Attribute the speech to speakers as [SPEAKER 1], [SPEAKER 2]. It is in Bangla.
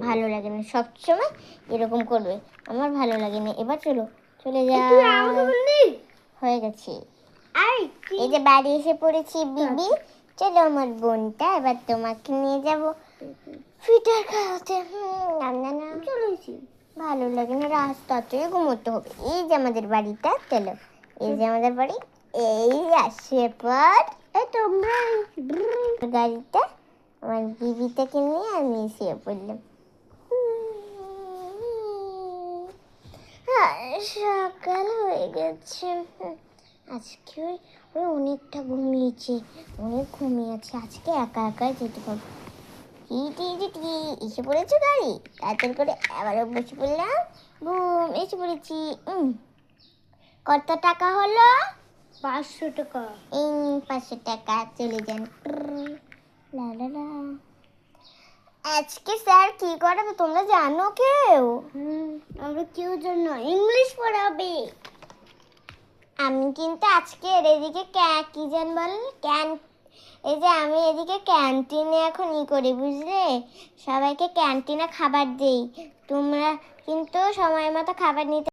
[SPEAKER 1] ভালো লাগে না, সবসময় এরকম করবে, আমার ভালো লাগে না। এবার চলো চলে যা, হয়ে গেছে। এই যে বাড়ি এসে পড়েছি বিবি, চলো আমার বোনটা, এবার তোমাকে নিয়ে যাব ফিটার খাওয়াতে। না না চলেছি, ভালো লাগে না, রাস্তাতে ঘুমোতে হবে। এই যে আমাদের বাড়িটা, চলো এই যে আমাদের বাড়ি, এই আসে পর তোমরা গাড়িটা, আমার বিবিটাকে নিয়ে আমি শুয়ে পড়লাম। সকাল হয়ে গেছে, আজকে ওই অনেকটা ঘুমিয়েছে, অনেক ঘুমিয়েছে, আজকে একা একাই যেতে পারবো। এসে পড়েছো গাড়ি, তাড়াতাড়ি করে আবারও বসে পড়লাম, ঘুম এসে পড়েছি। কত টাকা হলো? 500 টাকা। 500 টাকা, চলে যান। আজকে স্যার কি করাবে তোমরা জানো কেউ? আমরা কেউ জানো, ইংলিশ পড়াবে। আমি কিন্তু আজকে এদিকে কি জান বল, এই যে আমি এদিকে ক্যান্টিনে এখন করি, বুঝলে, সবাইকে ক্যান্টিনে খাবার দেই। তোমরা কিন্তু সময় মতো খাবার নিতে